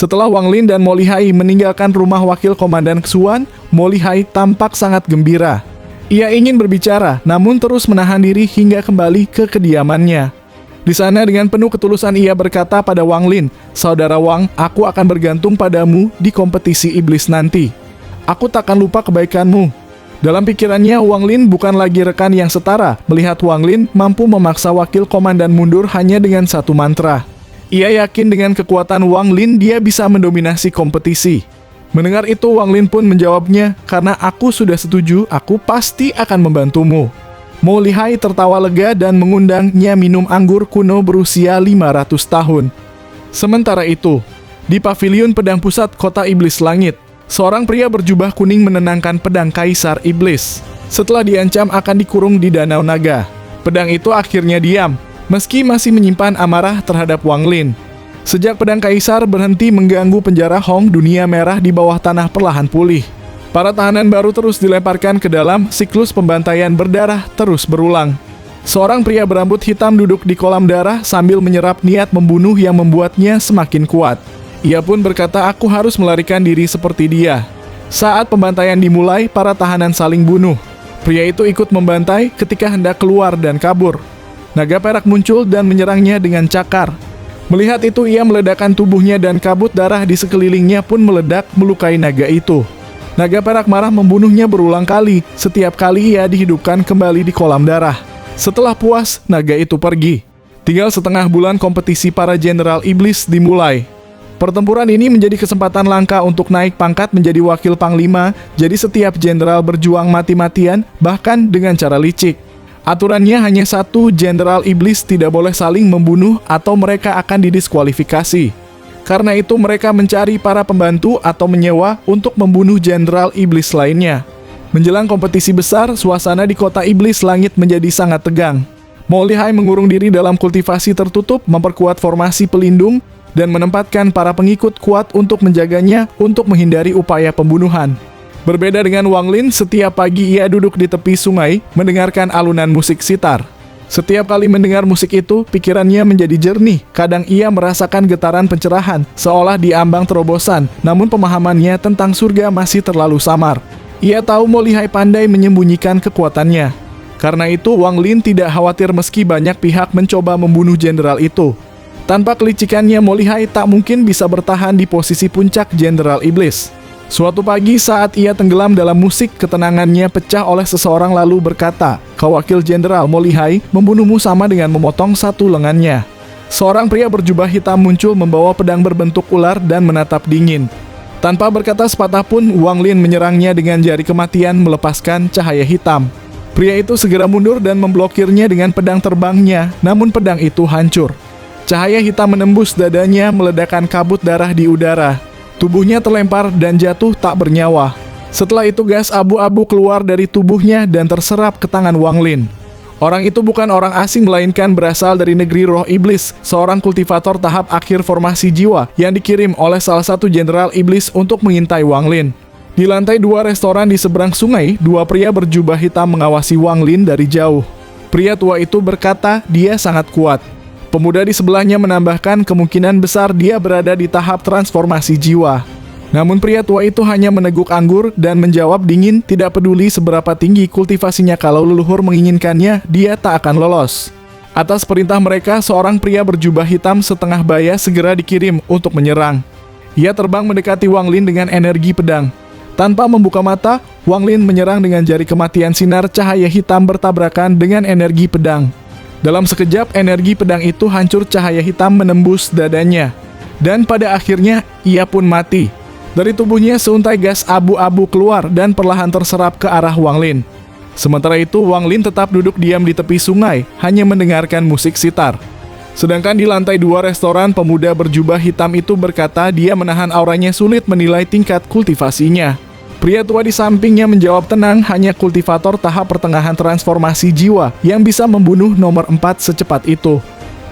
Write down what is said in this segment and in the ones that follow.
Setelah Wang Lin dan Mo Lihai meninggalkan rumah wakil komandan Xuan, Mo Lihai tampak sangat gembira. Ia ingin berbicara, namun terus menahan diri hingga kembali ke kediamannya. Di sana dengan penuh ketulusan ia berkata pada Wang Lin, "Saudara Wang, aku akan bergantung padamu di kompetisi iblis nanti. Aku takkan lupa kebaikanmu." Dalam pikirannya, Wang Lin bukan lagi rekan yang setara, melihat Wang Lin mampu memaksa wakil komandan mundur hanya dengan satu mantra. Ia yakin dengan kekuatan Wang Lin dia bisa mendominasi kompetisi. Mendengar itu, Wang Lin pun menjawabnya, "Karena aku sudah setuju, aku pasti akan membantumu." Mo Lihai tertawa lega dan mengundangnya minum anggur kuno berusia 500 tahun. Sementara itu, di pavilion pedang pusat kota Iblis Langit, seorang pria berjubah kuning menenangkan pedang Kaisar Iblis. Setelah diancam akan dikurung di Danau Naga, pedang itu akhirnya diam, meski masih menyimpan amarah terhadap Wang Lin. Sejak pedang Kaisar berhenti mengganggu penjara Hong, dunia merah di bawah tanah perlahan pulih. Para tahanan baru terus dilemparkan ke dalam, siklus pembantaian berdarah terus berulang. Seorang pria berambut hitam duduk di kolam darah sambil menyerap niat membunuh yang membuatnya semakin kuat. Ia pun berkata, "Aku harus melarikan diri seperti dia." Saat pembantaian dimulai, para tahanan saling bunuh. Pria itu ikut membantai ketika hendak keluar dan kabur. Naga perak muncul dan menyerangnya dengan cakar. Melihat itu, ia meledakkan tubuhnya dan kabut darah di sekelilingnya pun meledak melukai naga itu. Naga perak marah membunuhnya berulang kali, setiap kali ia dihidupkan kembali di kolam darah. Setelah puas, naga itu pergi. Tinggal setengah bulan kompetisi para jenderal iblis dimulai. Pertempuran ini menjadi kesempatan langka untuk naik pangkat menjadi wakil panglima, jadi setiap jenderal berjuang mati-matian, bahkan dengan cara licik. Aturannya hanya satu, jenderal iblis tidak boleh saling membunuh atau mereka akan didiskualifikasi. Karena itu mereka mencari para pembantu atau menyewa untuk membunuh jenderal iblis lainnya. Menjelang kompetisi besar, suasana di kota Iblis Langit menjadi sangat tegang. Mo Lihai mengurung diri dalam kultivasi tertutup, memperkuat formasi pelindung, dan menempatkan para pengikut kuat untuk menjaganya untuk menghindari upaya pembunuhan. Berbeda dengan Wang Lin, setiap pagi ia duduk di tepi sungai, mendengarkan alunan musik sitar. Setiap kali mendengar musik itu, pikirannya menjadi jernih. Kadang ia merasakan getaran pencerahan, seolah diambang terobosan, namun pemahamannya tentang surga masih terlalu samar. Ia tahu Mo Lihai pandai menyembunyikan kekuatannya. Karena itu, Wang Lin tidak khawatir meski banyak pihak mencoba membunuh jenderal itu. Tanpa kelicikannya, Mo Lihai tak mungkin bisa bertahan di posisi puncak jenderal iblis. Suatu pagi saat ia tenggelam dalam musik, ketenangannya pecah oleh seseorang lalu berkata, "Kau wakil jenderal Mo Lihai, membunuhmu sama dengan memotong satu lengannya." Seorang pria berjubah hitam muncul membawa pedang berbentuk ular dan menatap dingin. Tanpa berkata sepatah pun, Wang Lin menyerangnya dengan jari kematian melepaskan cahaya hitam. Pria itu segera mundur dan memblokirnya dengan pedang terbangnya, namun pedang itu hancur. Cahaya hitam menembus dadanya, meledakkan kabut darah di udara. Tubuhnya terlempar dan jatuh tak bernyawa. Setelah itu gas abu-abu keluar dari tubuhnya dan terserap ke tangan Wang Lin. Orang itu bukan orang asing melainkan berasal dari negeri roh iblis, seorang kultivator tahap akhir formasi jiwa yang dikirim oleh salah satu jenderal iblis untuk mengintai Wang Lin. Di lantai 2 restoran di seberang sungai, dua pria berjubah hitam mengawasi Wang Lin dari jauh. Pria tua itu berkata dia sangat kuat. Pemuda di sebelahnya menambahkan kemungkinan besar dia berada di tahap transformasi jiwa. Namun pria tua itu hanya meneguk anggur dan menjawab dingin, tidak peduli seberapa tinggi kultivasinya, kalau leluhur menginginkannya, dia tak akan lolos. Atas perintah mereka, seorang pria berjubah hitam setengah baya segera dikirim untuk menyerang. Ia terbang mendekati Wang Lin dengan energi pedang. Tanpa membuka mata, Wang Lin menyerang dengan jari kematian. Sinar cahaya hitam bertabrakan dengan energi pedang. Dalam sekejap, energi pedang itu hancur, cahaya hitam menembus dadanya. Dan pada akhirnya, ia pun mati. Dari tubuhnya seuntai gas abu-abu keluar dan perlahan terserap ke arah Wang Lin. Sementara itu, Wang Lin tetap duduk diam di tepi sungai, hanya mendengarkan musik sitar. Sedangkan di lantai 2 restoran, pemuda berjubah hitam itu berkata dia menahan auranya, sulit menilai tingkat kultivasinya. Pria tua di sampingnya menjawab tenang, hanya kultivator tahap pertengahan transformasi jiwa yang bisa membunuh nomor 4 secepat itu.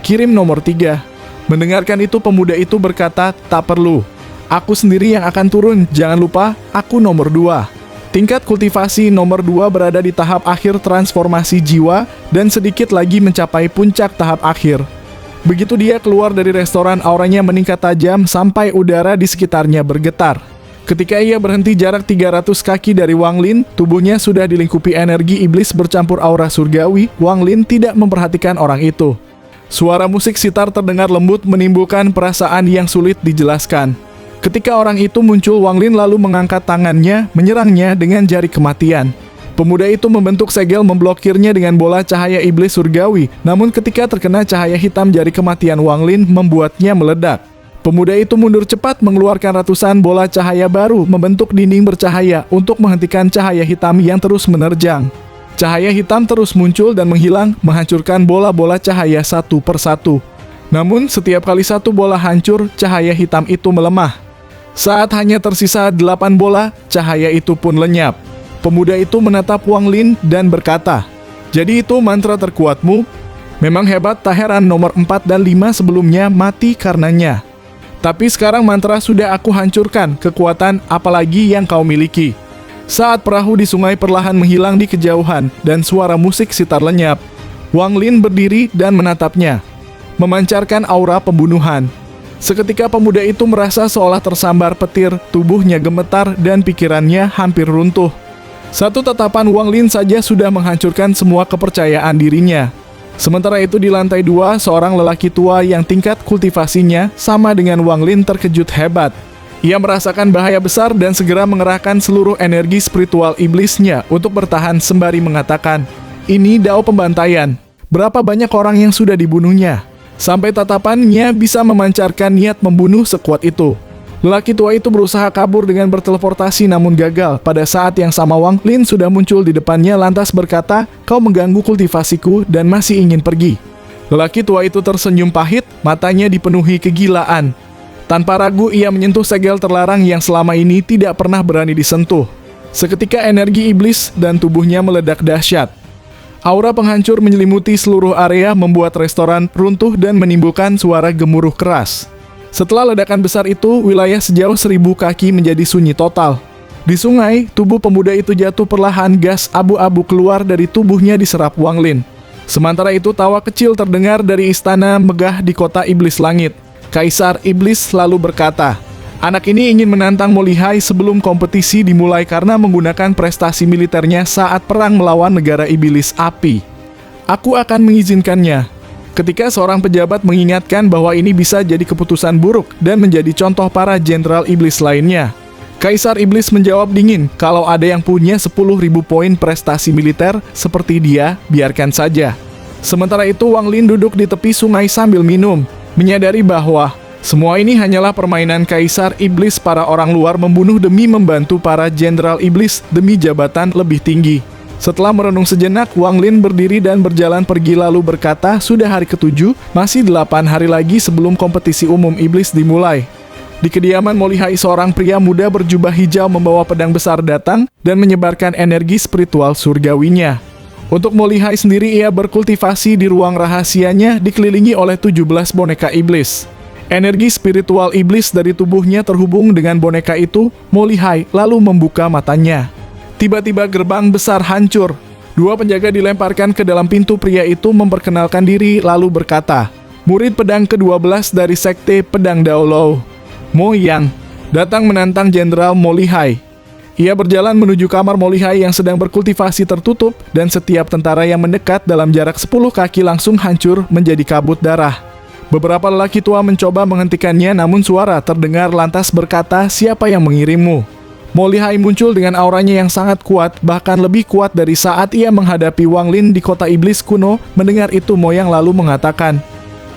Kirim nomor 3. Mendengarkan itu, pemuda itu berkata, "Tak perlu. Aku sendiri yang akan turun, jangan lupa, aku nomor 2. Tingkat kultivasi nomor 2 berada di tahap akhir transformasi jiwa dan sedikit lagi mencapai puncak tahap akhir. Begitu dia keluar dari restoran, auranya meningkat tajam sampai udara di sekitarnya bergetar. Ketika ia berhenti jarak 300 kaki dari Wang Lin, tubuhnya sudah dilingkupi energi iblis bercampur aura surgawi. Wang Lin tidak memperhatikan orang itu. Suara musik sitar terdengar lembut menimbulkan perasaan yang sulit dijelaskan. Ketika orang itu muncul, Wang Lin lalu mengangkat tangannya, menyerangnya dengan jari kematian. Pemuda itu membentuk segel memblokirnya dengan bola cahaya iblis surgawi, namun ketika terkena cahaya hitam, jari kematian Wang Lin membuatnya meledak. Pemuda itu mundur cepat mengeluarkan ratusan bola cahaya baru membentuk dinding bercahaya untuk menghentikan cahaya hitam yang terus menerjang. Cahaya hitam terus muncul dan menghilang, menghancurkan bola-bola cahaya satu persatu. Namun setiap kali satu bola hancur, cahaya hitam itu melemah. Saat hanya tersisa 8 bola, cahaya itu pun lenyap. Pemuda itu menatap Wang Lin dan berkata, "Jadi itu mantra terkuatmu? Memang hebat, tak heran nomor 4 dan 5 sebelumnya mati karenanya. Tapi sekarang mantra sudah aku hancurkan, kekuatan apalagi yang kau miliki." Saat perahu di sungai perlahan menghilang di kejauhan dan suara musik sitar lenyap, Wang Lin berdiri dan menatapnya, memancarkan aura pembunuhan. Seketika pemuda itu merasa seolah tersambar petir, tubuhnya gemetar dan pikirannya hampir runtuh. Satu tatapan Wang Lin saja sudah menghancurkan semua kepercayaan dirinya. Sementara itu di lantai 2, seorang lelaki tua yang tingkat kultivasinya sama dengan Wang Lin terkejut hebat. Ia merasakan bahaya besar dan segera mengerahkan seluruh energi spiritual iblisnya untuk bertahan sembari mengatakan, "Ini dao pembantaian. Berapa banyak orang yang sudah dibunuhnya? Sampai tatapannya bisa memancarkan niat membunuh sekuat itu." Lelaki tua itu berusaha kabur dengan berteleportasi namun gagal. Pada saat yang sama Wang Lin sudah muncul di depannya lantas berkata, "Kau mengganggu kultivasiku dan masih ingin pergi." Lelaki tua itu tersenyum pahit, matanya dipenuhi kegilaan. Tanpa ragu ia menyentuh segel terlarang yang selama ini tidak pernah berani disentuh. Seketika energi iblis dan tubuhnya meledak dahsyat. Aura penghancur menyelimuti seluruh area membuat restoran runtuh dan menimbulkan suara gemuruh keras. Setelah ledakan besar itu, wilayah sejauh 1000 kaki menjadi sunyi total. Di sungai, tubuh pemuda itu jatuh perlahan, gas abu-abu keluar dari tubuhnya diserap Wang Lin. Sementara itu tawa kecil terdengar dari istana megah di kota iblis langit. Kaisar Iblis lalu berkata, "Anak ini ingin menantang Mo Lihai sebelum kompetisi dimulai karena menggunakan prestasi militernya saat perang melawan negara iblis api. Aku akan mengizinkannya." Ketika seorang pejabat mengingatkan bahwa ini bisa jadi keputusan buruk dan menjadi contoh para jenderal iblis lainnya, Kaisar Iblis menjawab dingin, "Kalau ada yang punya 10.000 poin prestasi militer seperti dia, biarkan saja." Sementara itu Wang Lin duduk di tepi sungai sambil minum, menyadari bahwa semua ini hanyalah permainan Kaisar Iblis. Para orang luar membunuh demi membantu para jenderal iblis demi jabatan lebih tinggi. Setelah merenung sejenak, Wang Lin berdiri dan berjalan pergi lalu berkata, "Sudah hari ke-7, masih 8 hari lagi sebelum kompetisi umum iblis dimulai." Di kediaman Mo Lihai, seorang pria muda berjubah hijau membawa pedang besar datang dan menyebarkan energi spiritual surgawinya. Untuk Mo Lihai sendiri, ia berkultivasi di ruang rahasianya dikelilingi oleh 17 boneka iblis. Energi spiritual iblis dari tubuhnya terhubung dengan boneka itu. Mo Lihai lalu membuka matanya. Tiba-tiba gerbang besar hancur. 2 penjaga dilemparkan ke dalam pintu. Pria itu memperkenalkan diri lalu berkata, "Murid pedang ke-12 dari sekte pedang Daolou, Mo Yang, datang menantang Jenderal Mo Lihai." Ia berjalan menuju kamar Mo Lihai yang sedang berkultivasi tertutup, dan setiap tentara yang mendekat dalam jarak 10 kaki langsung hancur menjadi kabut darah. Beberapa lelaki tua mencoba menghentikannya, namun suara terdengar lantas berkata, "Siapa yang mengirimmu?" Mo Lihai muncul dengan auranya yang sangat kuat, bahkan lebih kuat dari saat ia menghadapi Wang Lin di kota iblis kuno. Mendengar itu, Mo Yang lalu mengatakan,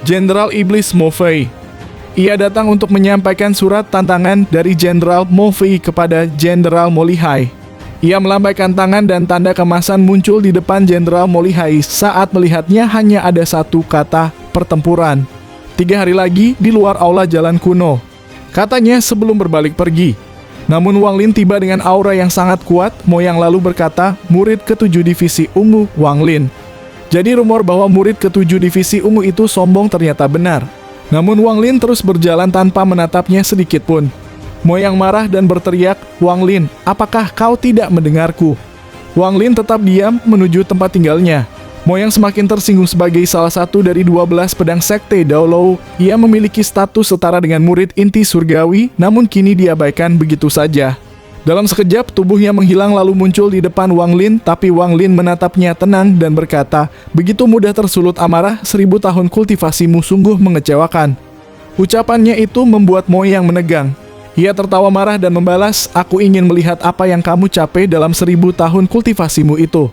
"Jenderal Iblis Mo Fei." Ia datang untuk menyampaikan surat tantangan dari Jenderal Mo Fei kepada Jenderal Mo Lihai. Ia melambaikan tangan dan tanda kemasan muncul di depan Jenderal Mo Lihai. Saat melihatnya hanya ada satu kata, "Pertempuran." 3 hari lagi di luar aula jalan kuno, katanya sebelum berbalik pergi. Namun Wang Lin tiba dengan aura yang sangat kuat. Mo Yang lalu berkata, "Murid ke-7 divisi ungu Wang Lin." Jadi rumor bahwa murid ke-7 divisi ungu itu sombong ternyata benar. Namun Wang Lin terus berjalan tanpa menatapnya sedikit pun. Mo Yang marah dan berteriak, "Wang Lin, apakah kau tidak mendengarku?" Wang Lin tetap diam menuju tempat tinggalnya. Mo Yang semakin tersinggung sebagai salah satu dari 12 pedang sekte Daolou. Ia memiliki status setara dengan murid inti surgawi, namun kini diabaikan begitu saja. Dalam sekejap, tubuhnya menghilang lalu muncul di depan Wang Lin, tapi Wang Lin menatapnya tenang dan berkata, "Begitu mudah tersulut amarah, 1000 tahun kultivasimu sungguh mengecewakan." Ucapannya itu membuat Mo Yang menegang. Ia tertawa marah dan membalas, "Aku ingin melihat apa yang kamu capai dalam 1000 tahun kultivasimu itu."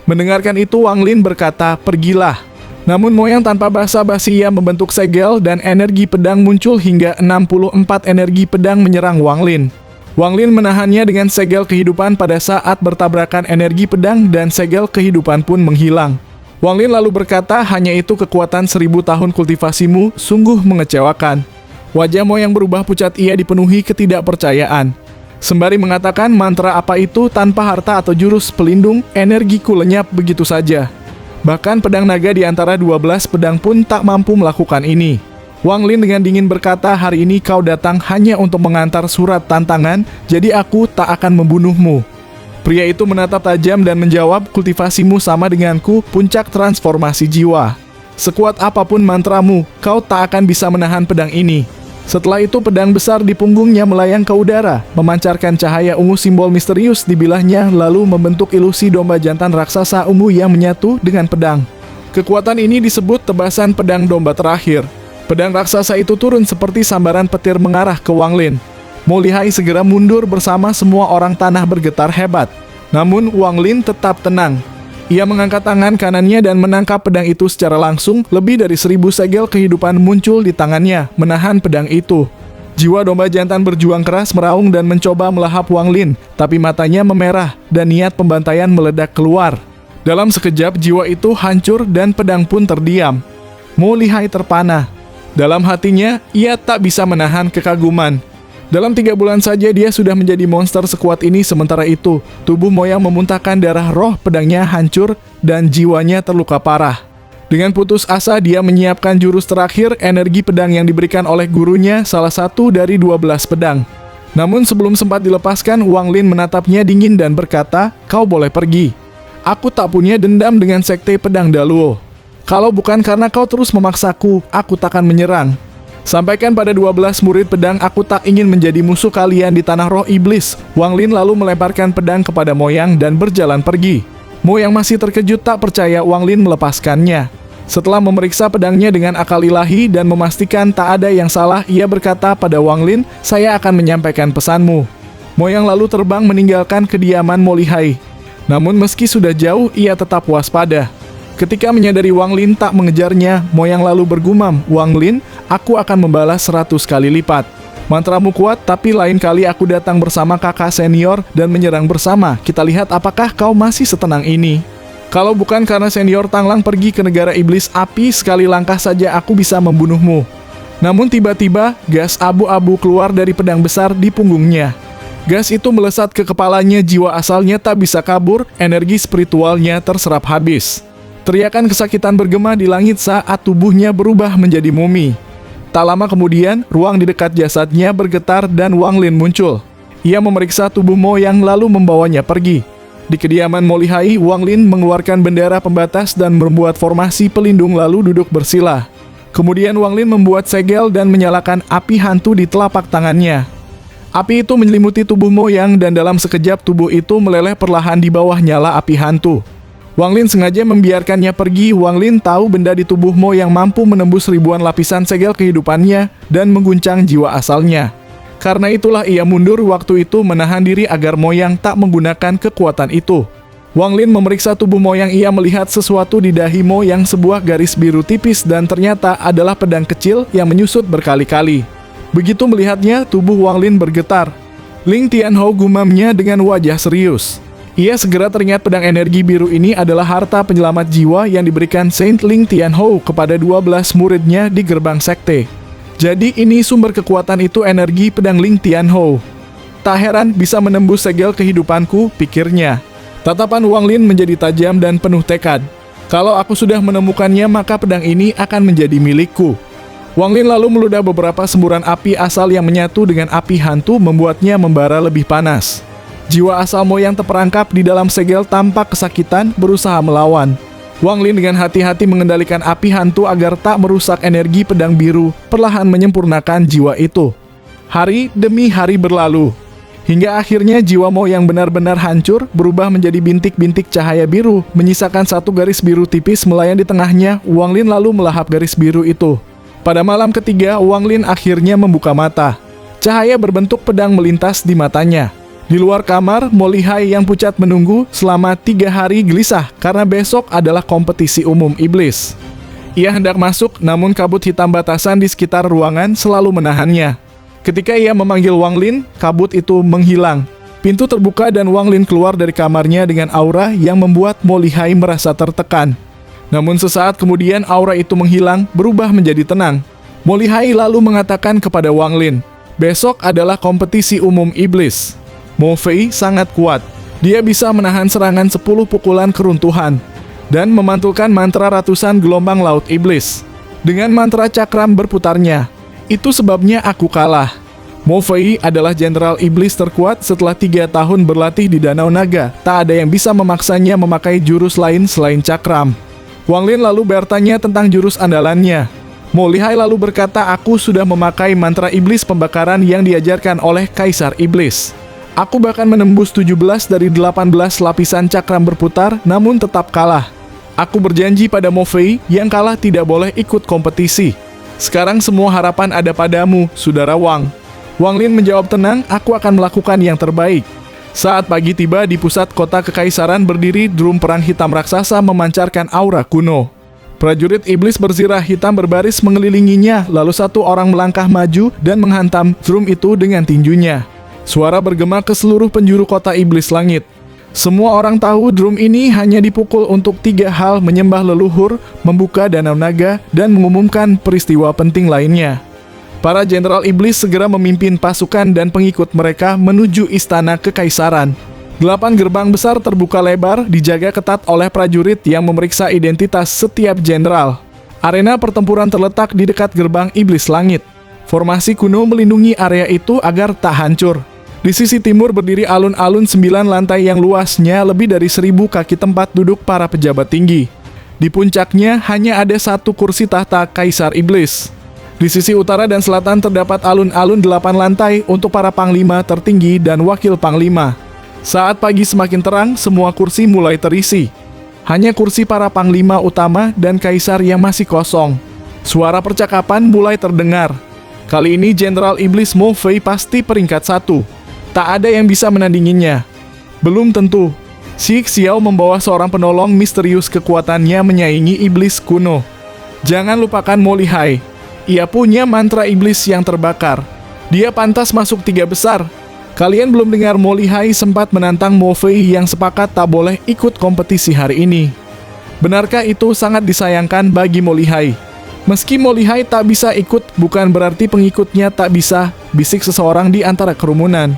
Mendengarkan itu, Wang Lin berkata, "Pergilah." Namun Mo Yang tanpa basa-basi ia membentuk segel dan energi pedang muncul hingga 64 energi pedang menyerang Wang Lin. Wang Lin menahannya dengan segel kehidupan pada saat bertabrakan energi pedang dan segel kehidupan pun menghilang. Wang Lin lalu berkata, "Hanya itu kekuatan 1000 tahun kultivasimu, sungguh mengecewakan." Wajah Mo Yang berubah pucat, ia dipenuhi ketidakpercayaan. Sembari mengatakan mantra apa itu tanpa harta atau jurus pelindung, energiku lenyap begitu saja. Bahkan pedang naga di antara 12 pedang pun tak mampu melakukan ini. Wang Lin dengan dingin berkata, "Hari ini kau datang hanya untuk mengantar surat tantangan, jadi aku tak akan membunuhmu." Pria itu menatap tajam dan menjawab, "Kultivasimu sama denganku, puncak transformasi jiwa. Sekuat apapun mantramu, kau tak akan bisa menahan pedang ini." Setelah itu pedang besar di punggungnya melayang ke udara, memancarkan cahaya ungu simbol misterius di bilahnya, lalu membentuk ilusi domba jantan raksasa ungu yang menyatu dengan pedang. Kekuatan ini disebut tebasan pedang domba terakhir. Pedang raksasa itu turun seperti sambaran petir mengarah ke Wang Lin. Mo Lihai segera mundur bersama semua orang tanah bergetar hebat. Namun Wang Lin tetap tenang. Ia mengangkat tangan kanannya dan menangkap pedang itu secara langsung. Lebih dari 1000 segel kehidupan muncul di tangannya, menahan pedang itu. Jiwa domba jantan berjuang keras meraung dan mencoba melahap Wang Lin, tapi matanya memerah dan niat pembantaian meledak keluar. Dalam sekejap jiwa itu hancur dan pedang pun terdiam. Mo Lihai terpana. Dalam hatinya, ia tak bisa menahan kekaguman. Dalam 3 bulan saja dia sudah menjadi monster sekuat ini. Sementara itu, tubuh Mo Yang memuntahkan darah, roh pedangnya hancur dan jiwanya terluka parah. Dengan putus asa, dia menyiapkan jurus terakhir, energi pedang yang diberikan oleh gurunya, salah satu dari 12 pedang. Namun sebelum sempat dilepaskan, Wang Lin menatapnya dingin dan berkata, "Kau boleh pergi. Aku tak punya dendam dengan sekte pedang Daluo. Kalau bukan karena kau terus memaksaku, aku takkan menyerang. Sampaikan pada 12 murid pedang, aku tak ingin menjadi musuh kalian di tanah roh iblis." Wang Lin lalu melemparkan pedang kepada Mo Yang dan berjalan pergi. Mo Yang masih terkejut tak percaya Wang Lin melepaskannya. Setelah memeriksa pedangnya dengan akal ilahi dan memastikan tak ada yang salah, ia berkata pada Wang Lin, "Saya akan menyampaikan pesanmu." Mo Yang lalu terbang meninggalkan kediaman Mo Lihai. Namun meski sudah jauh, ia tetap waspada. Ketika menyadari Wang Lin tak mengejarnya, Mo Yang lalu bergumam, "Wang Lin, aku akan membalas 100 kali lipat. Mantramu kuat, tapi lain kali aku datang bersama kakak senior dan menyerang bersama. Kita lihat apakah kau masih setenang ini. Kalau bukan karena senior Tanglang pergi ke negara iblis api, sekali langkah saja aku bisa membunuhmu." Namun tiba-tiba, gas abu-abu keluar dari pedang besar di punggungnya. Gas itu melesat ke kepalanya, jiwa asalnya tak bisa kabur, energi spiritualnya terserap habis. Teriakan kesakitan bergema di langit saat tubuhnya berubah menjadi mumi. Tak lama kemudian, ruang di dekat jasadnya bergetar dan Wang Lin muncul. Ia memeriksa tubuh Mo Yang lalu membawanya pergi. Di kediaman Mo Lihai, Wang Lin mengeluarkan bendera pembatas dan membuat formasi pelindung lalu duduk bersila. Kemudian Wang Lin membuat segel dan menyalakan api hantu di telapak tangannya. Api itu menyelimuti tubuh Mo Yang dan dalam sekejap tubuh itu meleleh perlahan di bawah nyala api hantu. Wang Lin sengaja membiarkannya pergi. Wang Lin tahu benda di tubuh Mo Yang mampu menembus ribuan lapisan segel kehidupannya dan mengguncang jiwa asalnya. Karena itulah ia mundur waktu itu menahan diri agar Mo Yang tak menggunakan kekuatan itu. Wang Lin memeriksa tubuh Mo Yang, ia melihat sesuatu di dahi Mo Yang, sebuah garis biru tipis dan ternyata adalah pedang kecil yang menyusut berkali-kali. Begitu melihatnya, tubuh Wang Lin bergetar. Ling Tianhou, gumamnya dengan wajah serius. Ia segera teringat pedang energi biru ini adalah harta penyelamat jiwa yang diberikan Saint Ling Tianhou kepada 12 muridnya di gerbang sekte. Jadi ini sumber kekuatan itu, energi pedang Ling Tianhou. Tak heran bisa menembus segel kehidupanku, pikirnya. Tatapan Wang Lin menjadi tajam dan penuh tekad. Kalau aku sudah menemukannya, maka pedang ini akan menjadi milikku. Wang Lin lalu meludah beberapa semburan api asal yang menyatu dengan api hantu, membuatnya membara lebih panas. Jiwa asal Mo Yang terperangkap di dalam segel tampak kesakitan, berusaha melawan. Wang Lin dengan hati-hati mengendalikan api hantu agar tak merusak energi pedang biru, perlahan menyempurnakan jiwa itu. Hari demi hari berlalu, hingga akhirnya jiwa Mo yang benar-benar hancur berubah menjadi bintik-bintik cahaya biru, menyisakan satu garis biru tipis melayang di tengahnya. Wang Lin lalu melahap garis biru itu. Pada malam ketiga, Wang Lin akhirnya membuka mata. Cahaya berbentuk pedang melintas di matanya. Di luar kamar, Mo Lihai yang pucat menunggu selama 3 hari gelisah karena besok adalah kompetisi umum iblis. Ia hendak masuk, namun kabut hitam batasan di sekitar ruangan selalu menahannya. Ketika ia memanggil Wang Lin, kabut itu menghilang. Pintu terbuka dan Wang Lin keluar dari kamarnya dengan aura yang membuat Mo Lihai merasa tertekan. Namun sesaat kemudian aura itu menghilang, berubah menjadi tenang. Mo Lihai lalu mengatakan kepada Wang Lin, "Besok adalah kompetisi umum iblis. Mo Fei sangat kuat. Dia bisa menahan serangan 10 pukulan keruntuhan dan memantulkan mantra ratusan gelombang laut iblis. Dengan mantra cakram berputarnya, itu sebabnya aku kalah." Mo Fei adalah jenderal iblis terkuat setelah 3 tahun berlatih di Danau Naga. Tak ada yang bisa memaksanya memakai jurus lain selain cakram. Wang Lin lalu bertanya tentang jurus andalannya. Mo Lihai lalu berkata, "Aku sudah memakai mantra iblis pembakaran yang diajarkan oleh Kaisar Iblis. Aku bahkan menembus 17 dari 18 lapisan cakram berputar, namun tetap kalah. Aku berjanji pada Mo Fei, yang kalah tidak boleh ikut kompetisi. Sekarang semua harapan ada padamu, Saudara Wang." Wang Lin menjawab tenang, "Aku akan melakukan yang terbaik." Saat pagi tiba di pusat kota kekaisaran berdiri drum perang hitam raksasa memancarkan aura kuno. Prajurit iblis berzirah hitam berbaris mengelilinginya, lalu satu orang melangkah maju dan menghantam drum itu dengan tinjunya. Suara bergema ke seluruh penjuru kota iblis langit. Semua orang tahu drum ini hanya dipukul untuk 3 hal: menyembah leluhur, membuka danau naga, dan mengumumkan peristiwa penting lainnya. Para jenderal iblis segera memimpin pasukan dan pengikut mereka menuju istana kekaisaran. 8 gerbang besar terbuka lebar, dijaga ketat oleh prajurit yang memeriksa identitas setiap jenderal. Arena pertempuran terletak di dekat gerbang iblis langit. Formasi kuno melindungi area itu agar tak hancur. Di sisi timur berdiri alun-alun 9 lantai yang luasnya lebih dari 1000 kaki tempat duduk para pejabat tinggi. Di puncaknya hanya ada 1 kursi tahta Kaisar Iblis. Di sisi utara dan selatan terdapat alun-alun 8 lantai untuk para panglima tertinggi dan wakil panglima. Saat pagi semakin terang, semua kursi mulai terisi. Hanya kursi para panglima utama dan kaisar yang masih kosong. Suara percakapan mulai terdengar. Kali ini Jenderal Iblis Mo Fei pasti peringkat 1. Tak ada yang bisa menandinginya. Belum tentu. Xi Xiao membawa seorang penolong misterius, kekuatannya menyaingi iblis kuno. Jangan lupakan Mo Lihai. Ia punya mantra iblis yang terbakar. Dia pantas masuk 3 besar. Kalian belum dengar Mo Lihai sempat menantang Mo Fei yang sepakat tak boleh ikut kompetisi hari ini. Benarkah itu sangat disayangkan bagi Mo Lihai? Meski Mo Lihai tak bisa ikut, bukan berarti pengikutnya tak bisa, bisik seseorang di antara kerumunan.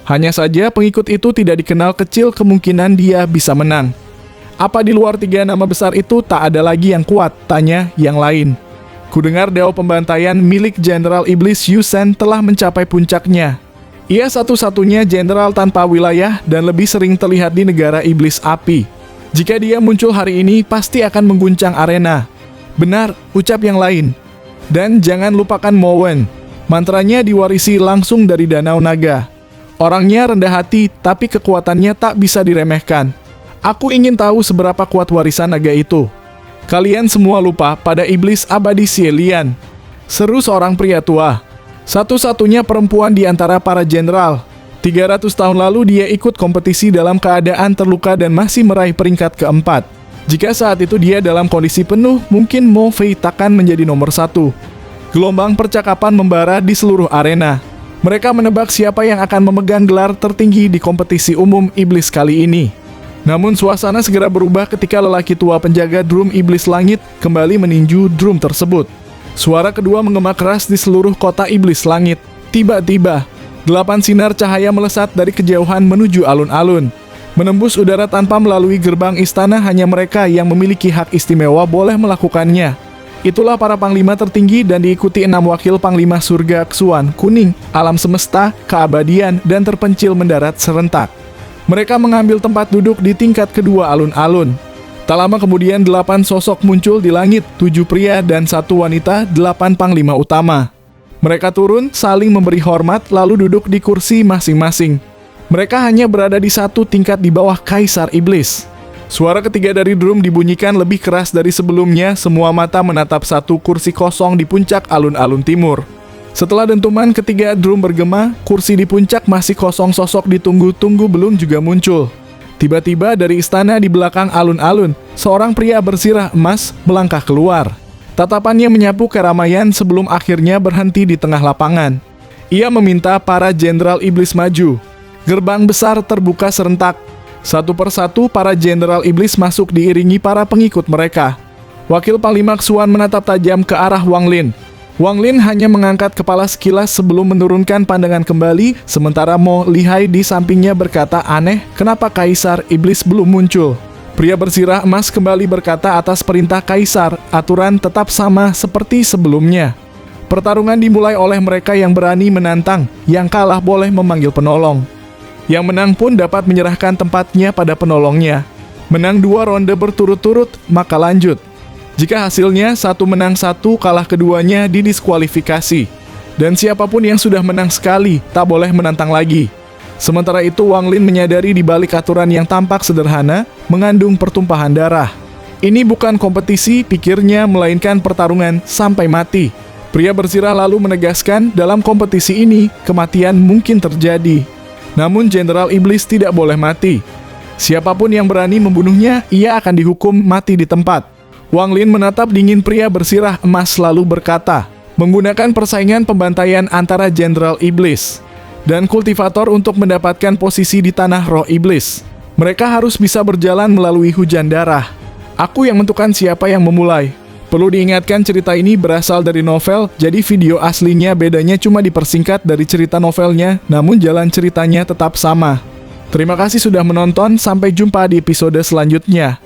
Hanya saja pengikut itu tidak dikenal, kecil kemungkinan dia bisa menang. Apa di luar 3 nama besar itu tak ada lagi yang kuat? Tanya yang lain. Kudengar dewa pembantaian milik Jenderal Iblis Yu Shen telah mencapai puncaknya. Ia satu-satunya jenderal tanpa wilayah dan lebih sering terlihat di negara iblis api. Jika dia muncul hari ini, pasti akan mengguncang arena. Benar, ucap yang lain. Dan jangan lupakan Mo Wen. Mantranya diwarisi langsung dari Danau Naga. Orangnya rendah hati, tapi kekuatannya tak bisa diremehkan. Aku ingin tahu seberapa kuat warisan naga itu. Kalian semua lupa pada iblis abadi Sielian, seru seorang pria tua. Satu-satunya perempuan di antara para jenderal. 300 tahun lalu dia ikut kompetisi dalam keadaan terluka dan masih meraih peringkat keempat. Jika saat itu dia dalam kondisi penuh, mungkin Mo Fei takkan menjadi nomor 1. Gelombang percakapan membara di seluruh arena. Mereka menebak siapa yang akan memegang gelar tertinggi di kompetisi umum iblis kali ini. Namun suasana segera berubah ketika lelaki tua penjaga drum iblis langit kembali meninju drum tersebut. Suara kedua menggema keras di seluruh kota iblis langit. Tiba-tiba, 8 sinar cahaya melesat dari kejauhan menuju alun-alun. Menembus udara tanpa melalui gerbang istana, hanya mereka yang memiliki hak istimewa boleh melakukannya. Itulah para panglima tertinggi dan diikuti 6 wakil panglima surga Xuan Kuning, alam semesta, keabadian, dan terpencil mendarat serentak. Mereka mengambil tempat duduk di tingkat kedua alun-alun. Tak lama kemudian 8 sosok muncul di langit, 7 pria dan 1 wanita, 8 panglima utama. Mereka turun, saling memberi hormat, lalu duduk di kursi masing-masing. Mereka hanya berada di satu tingkat di bawah Kaisar Iblis. Suara ketiga dari drum dibunyikan lebih keras dari sebelumnya, semua mata menatap satu kursi kosong di puncak alun-alun timur. Setelah dentuman ketiga drum bergema, kursi di puncak masih kosong, sosok ditunggu-tunggu belum juga muncul. Tiba-tiba dari istana di belakang alun-alun, seorang pria bersirah emas melangkah keluar. Tatapannya menyapu keramaian sebelum akhirnya berhenti di tengah lapangan. Ia meminta para jenderal iblis maju. Gerbang besar terbuka serentak. Satu persatu para jenderal iblis masuk diiringi para pengikut mereka. Wakil Panglima Xuan menatap tajam ke arah Wang Lin. Wang Lin hanya mengangkat kepala sekilas sebelum menurunkan pandangan kembali, sementara Mo Lihai di sampingnya berkata, aneh, kenapa Kaisar Iblis belum muncul? Pria bersirah emas kembali berkata, atas perintah Kaisar, aturan tetap sama seperti sebelumnya. Pertarungan dimulai oleh mereka yang berani menantang, yang kalah boleh memanggil penolong. Yang menang pun dapat menyerahkan tempatnya pada penolongnya. Menang 2 ronde berturut-turut, maka lanjut. Jika hasilnya 1 menang 1, kalah keduanya didiskualifikasi. Dan siapapun yang sudah menang sekali, tak boleh menantang lagi. Sementara itu Wang Lin menyadari di balik aturan yang tampak sederhana, mengandung pertumpahan darah. Ini bukan kompetisi, pikirnya, melainkan pertarungan sampai mati. Pria bersirah lalu menegaskan, dalam kompetisi ini, kematian mungkin terjadi. Namun Jenderal Iblis tidak boleh mati. Siapapun yang berani membunuhnya, ia akan dihukum mati di tempat. Wang Lin menatap dingin pria bersirah emas lalu berkata, menggunakan persaingan pembantaian antara Jenderal Iblis dan kultivator untuk mendapatkan posisi di tanah roh iblis. Mereka harus bisa berjalan melalui hujan darah. Aku yang menentukan siapa yang memulai. Perlu diingatkan cerita ini berasal dari novel, jadi video aslinya bedanya cuma dipersingkat dari cerita novelnya, namun jalan ceritanya tetap sama. Terima kasih sudah menonton, sampai jumpa di episode selanjutnya.